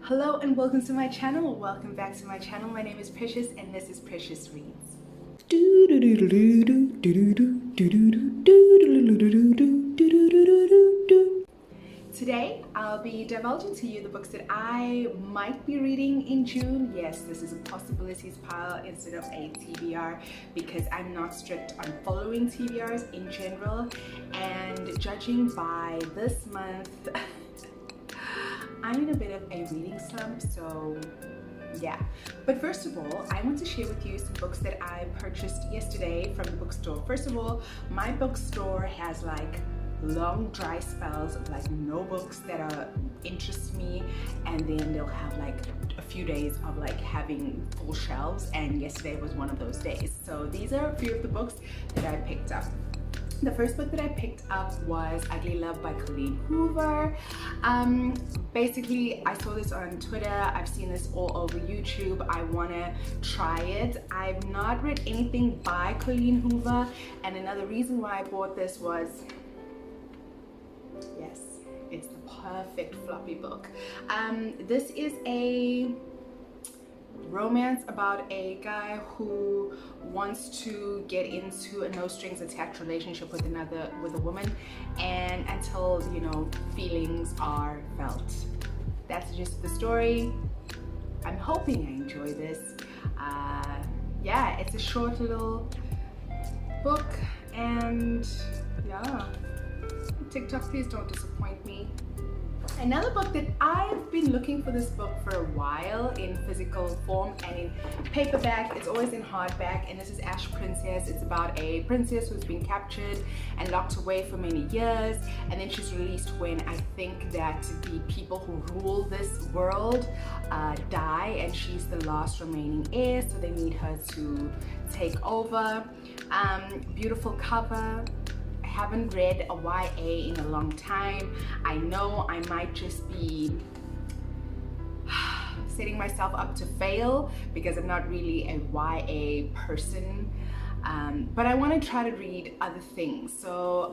Hello and welcome to my channel. Welcome back to my channel. My name is Precious and this is Precious Reads. Today I'll be divulging to you the books that I might be reading in June. Yes, this is a possibilities pile instead of a TBR because I'm not strict on following TBRs in general, and judging by this month I'm in a bit of a reading slump, so yeah. But first of all, I want to share with you some books that I purchased yesterday from the bookstore. First of all, my bookstore has like long dry spells of like no books that interest me, and then they'll have like a few days of like having full shelves, and yesterday was one of those days. So these are a few of the books that I picked up. The first book that I picked up was Ugly Love by Colleen Hoover. Basically, I saw this on Twitter. I've seen this all over YouTube. I want to try it. I've not read anything by Colleen Hoover, and another reason why I bought this was, yes, it's the perfect floppy book. This is a romance about a guy who wants to get into a no strings attached relationship with a woman, and until feelings are felt. That's just the story. I'm hoping I enjoy this. Yeah, it's a short little book, and yeah, TikToc, please don't disappoint me. Another book that I've been looking for, this book for a while in physical form and in paperback. It's always in hardback, and this is Ash Princess. It's about a princess who's been captured and locked away for many years, and then she's released when I think that the people who rule this world die, and she's the last remaining heir, so they need her to take over. Beautiful cover. Haven't read a YA in a long time. I know I might just be setting myself up to fail because I'm not really a YA person, but I want to try to read other things. So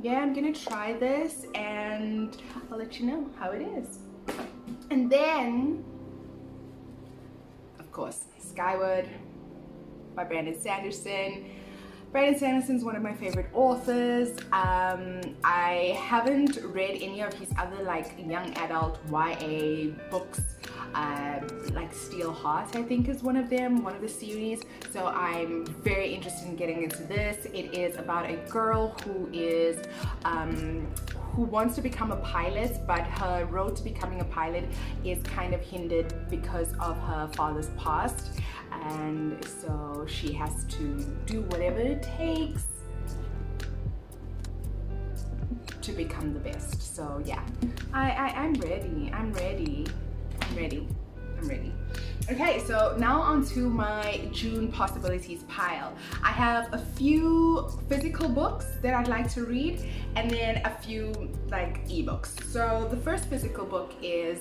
yeah, I'm gonna try this and I'll let you know how it is. And then, of course, Skyward by Brandon Sanderson. Brandon Sanderson is one of my favorite authors. I haven't read any of his other like young adult YA books, like Steel Heart I think is one of them, one of the series. So I'm very interested in getting into this. It is about a girl who wants to become a pilot, but her road to becoming a pilot is kind of hindered because of her father's past, and so she has to do whatever it takes to become the best. So yeah, I'm ready. Okay, so now onto my June possibilities pile. I have a few physical books that I'd like to read, and then a few like ebooks. So the first physical book is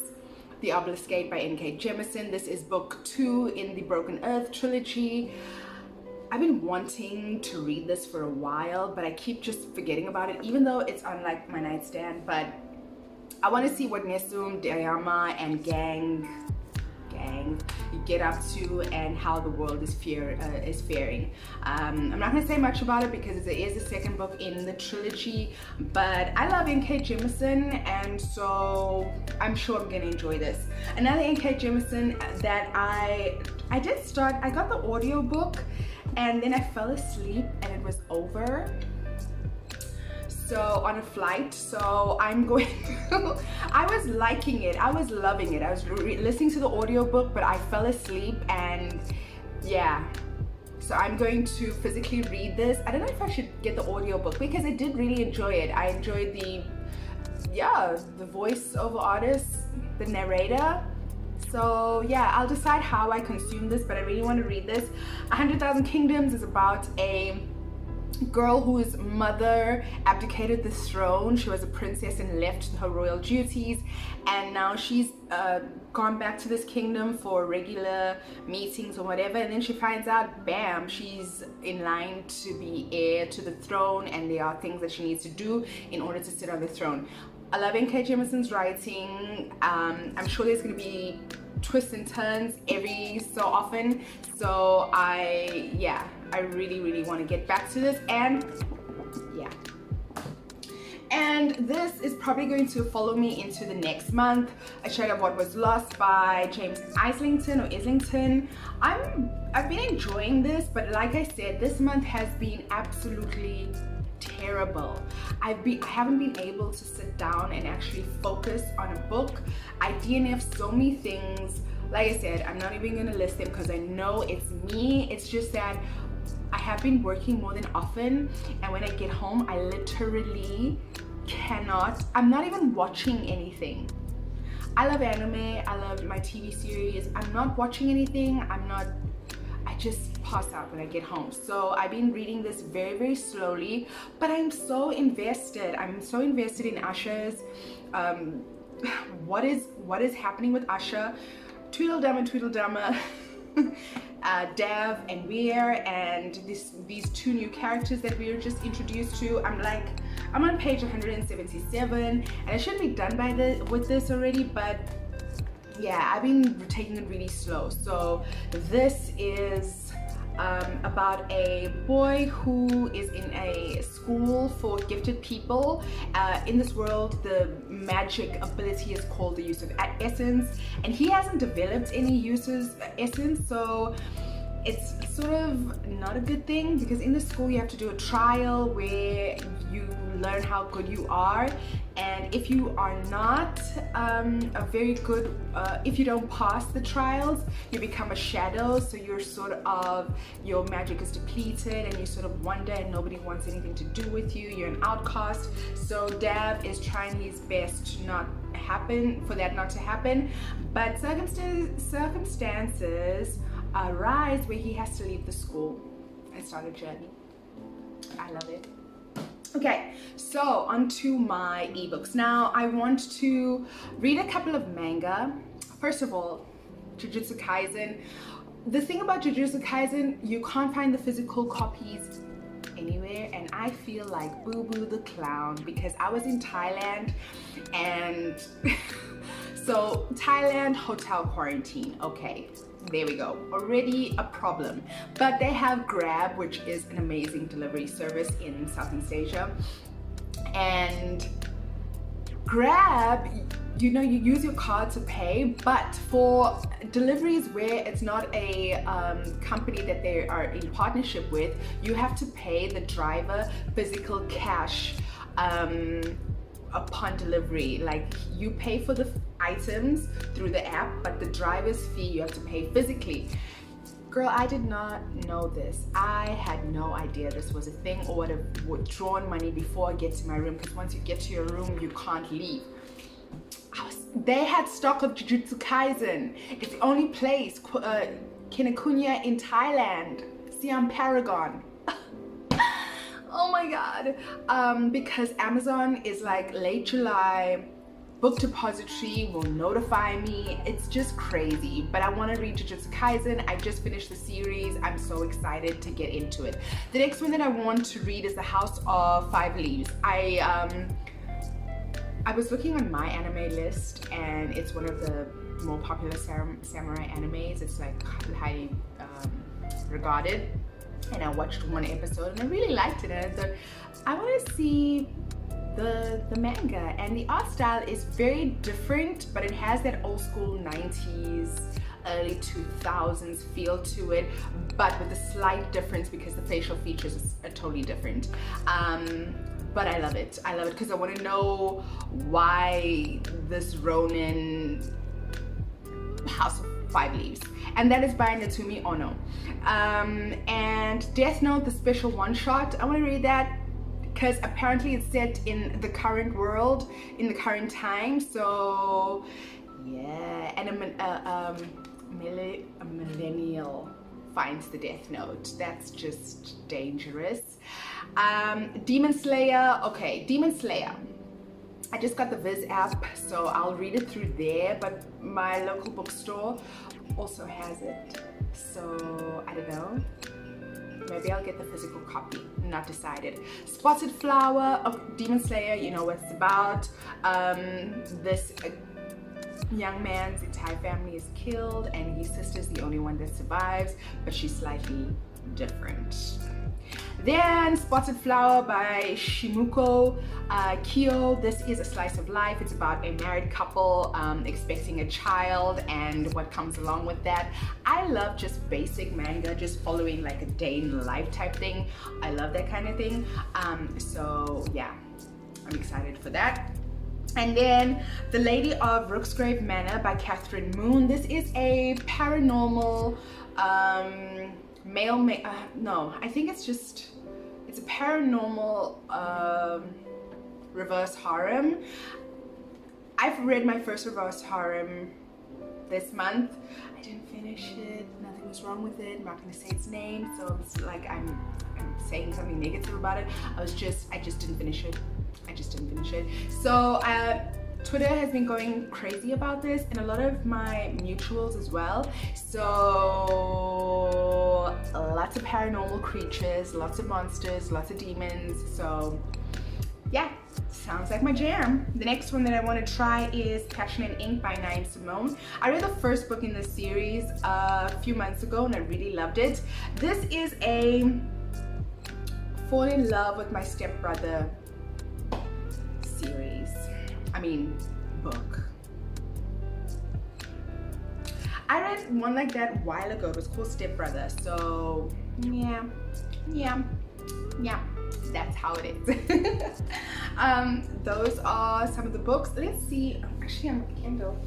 The Obeliskate by N.K. Jemisin. This is book 2 in the Broken Earth trilogy. I've been wanting to read this for a while, but I keep just forgetting about it, even though it's on like my nightstand. But I want to see what Nesum, Dayama, and gang get up to and how the world is faring. I'm not going to say much about it because it is the second book in the trilogy, but I love N.K. Jemisin, and so I'm sure I'm going to enjoy this. Another N.K. Jemisin that I did start, I got the audiobook and then I fell asleep and it was over. So on a flight, so I'm going to, I was liking it, I was loving it. I was listening to the audiobook, but I fell asleep, and yeah. So I'm going to physically read this. I don't know if I should get the audiobook because I did really enjoy it. I enjoyed the voiceover artist, the narrator. So yeah, I'll decide how I consume this, but I really want to read this. 100,000 Kingdoms is about a girl whose mother abdicated the throne. She was a princess and left her royal duties, and now she's gone back to this kingdom for regular meetings or whatever, and then she finds out, bam, she's in line to be heir to the throne, and there are things that she needs to do in order to sit on the throne. I love N.K. Jemisin's writing. I'm sure there's going to be twists and turns every so often. So I really want to get back to this, and yeah. And this is probably going to follow me into the next month. A Shade of What Was Lost by James Islington. I've been enjoying this, but like I said, this month has been absolutely terrible. I haven't been able to sit down and actually focus on a book. I DNF so many things. Like I said, I'm not even gonna list them because I know it's me. It's just that I have been working more than often, and when I get home, I literally cannot. I'm not even watching anything. I love anime, I love my TV series. I'm not watching anything. I just pass out when I get home. So I've been reading this very, very slowly, but I'm so invested. I'm so invested in Usher's, what is happening with Usher, Tweedledum, Dev and Weir, and these two new characters that we were just introduced to. I'm on page 177, and I should be done with this already, but yeah, I've been taking it really slow. So this is about a boy who is in a school for gifted people. In this world, the magic ability is called the use of essence, and he hasn't developed any essence, so it's sort of not a good thing, because in the school you have to do a trial where you learn how good you are, and if you are not a very good, if you don't pass the trials, you become a shadow. So you're sort of, your magic is depleted, and you sort of wonder, and nobody wants anything to do with you. You're an outcast. So Dav is trying his best to for that not to happen, but circumstances arise where he has to leave the school and start a journey. I love it. Okay, so onto my ebooks. Now I want to read a couple of manga. First of all, Jujutsu Kaisen. The thing about Jujutsu Kaisen, you can't find the physical copies anywhere, and I feel like Boo Boo the Clown, because I was in Thailand, and so Thailand hotel quarantine. Okay, there we go, already a problem. But they have Grab, which is an amazing delivery service in Southeast Asia, and Grab, you know, you use your card to pay, but for deliveries where it's not a company that they are in partnership with, you have to pay the driver physical cash upon delivery. Like, you pay for the items through the app, but the driver's fee you have to pay physically. Girl, I did not know this. I had no idea this was a thing, or would have withdrawn money before I get to my room, because once you get to your room, you can't leave. They had stock of Jujutsu Kaisen. It's the only place, Kinokuniya in Thailand, Siam Paragon. Oh my god. Because Amazon is like late July, book depository will notify me. It's just crazy, but I want to read Jujutsu Kaisen. I just finished the series. I'm so excited to get into it. The next one that I want to read is The House of Five Leaves. I was looking on my anime list, and it's one of the more popular samurai animes. It's like highly regarded, and I watched one episode and I really liked it, and I thought I want to see the manga. And the art style is very different, but it has that old school 90s early 2000s feel to it, but with a slight difference because the facial features are totally different. But I love it. I love it because I want to know why this Ronin House of Five Leaves. And that is by Natsume Ono. And Death Note, the special one-shot, I want to read that because apparently it's set in the current world, in the current time. So yeah, and a millennial finds the Death Note. That's just dangerous. Demon Slayer. Okay, Demon Slayer. I just got the Viz app, so I'll read it through there, but my local bookstore also has it. So I don't know. maybe I'll get the physical copy. Not decided. Spotted Flower of Demon Slayer, you know what it's about. This young man's entire family is killed and his sister's the only one that survives, but she's slightly different. Then Spotted Flower by Shimuko Kyo. This is a slice of life. It's about a married couple expecting a child and what comes along with that. I love just basic manga, just following like a day in the life type thing. I love that kind of thing. So yeah, I'm excited for that. And then The Lady of Rooksgrave Manor by Catherine Moon. This is a paranormal no, I think it's a paranormal reverse harem. I've read my first reverse harem this month. I didn't finish it. Nothing was wrong with it. I'm not gonna say its name, so it's like I'm saying something negative about it. I just didn't finish it. So Twitter has been going crazy about this, and a lot of my mutuals as well. So lots of paranormal creatures, lots of monsters, lots of demons. So yeah, sounds like my jam. The next one that I want to try is Passion and Ink by Naeem Simone. I read the first book in the series a few months ago and I really loved it. This is a fall in love with my stepbrother series. Book. I read one like that a while ago. It was called Stepbrother. So yeah, that's how it is. Those are some of the books. Let's see. Actually, I'm a Kindle.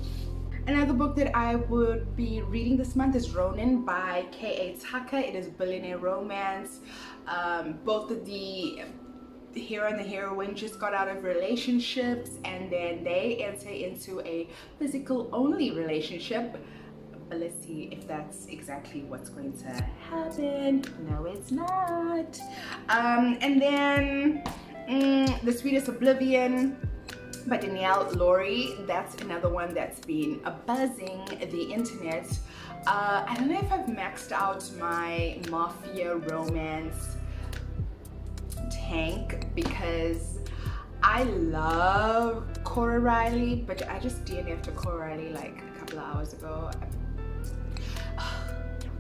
Another book that I would be reading this month is Ronin by K.A. Tucker. It is billionaire romance. Both of the hero and the heroine just got out of relationships, and then they enter into a physical only relationship. But let's see if that's exactly what's going to happen. No, it's not. And then The Sweetest Oblivion by Danielle Laurie. That's another one that's been buzzing the internet. I don't know if I've maxed out my mafia romance tank because I love Cora Riley, but I just DNF'd to Cora Riley like a couple of hours ago.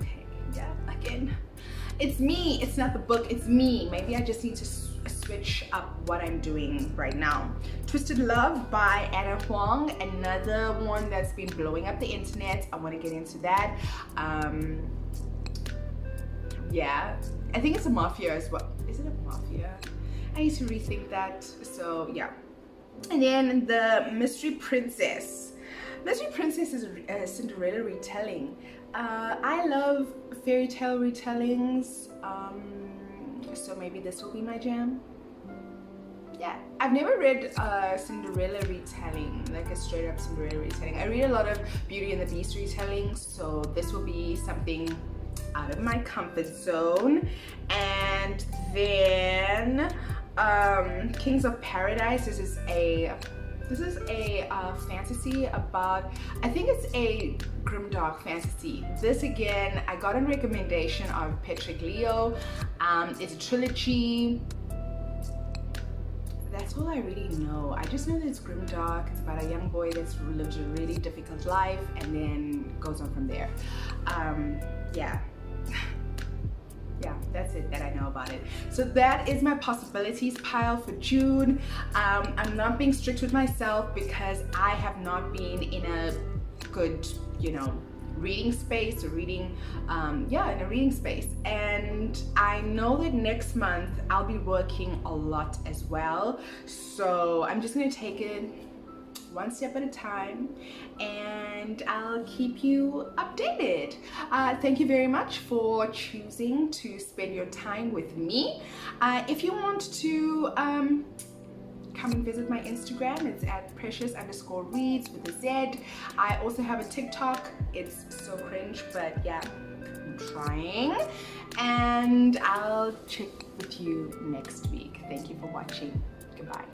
Okay, yeah, again, it's me, it's not the book, it's me. Maybe I just need to switch up what I'm doing right now. Twisted Love by Anna Huang, another one that's been blowing up the internet. I want to get into that. Yeah, I think it's a mafia as well. Is it a mafia? I need to rethink that. So yeah. And then The Mystery Princess. Mystery Princess is a Cinderella retelling. I love fairy tale retellings. So maybe this will be my jam. Yeah, I've never read a Cinderella retelling, like a straight up Cinderella retelling. I read a lot of Beauty and the Beast retellings, so this will be something out of my comfort zone. And then Kings of Paradise. This is a fantasy about, I think it's a grimdark fantasy. This again, I got a recommendation of Patrick Leo. It's a trilogy. That's all I really know. I just know that it's grimdark. It's about a young boy that's lived a really difficult life and then goes on from there. Yeah. Yeah, that's it that I know about it. So that is my possibilities pile for June. I'm not being strict with myself because I have not been in a good, reading space or reading, in a reading space. And I know that next month I'll be working a lot as well. So I'm just gonna take it one step at a time, and I'll keep you updated. Thank you very much for choosing to spend your time with me. If you want to come and visit my Instagram, it's at precious_reads with a Z. I also have a TikTok. It's so cringe, but yeah, I'm trying. And I'll check with you next week. Thank you for watching. Goodbye.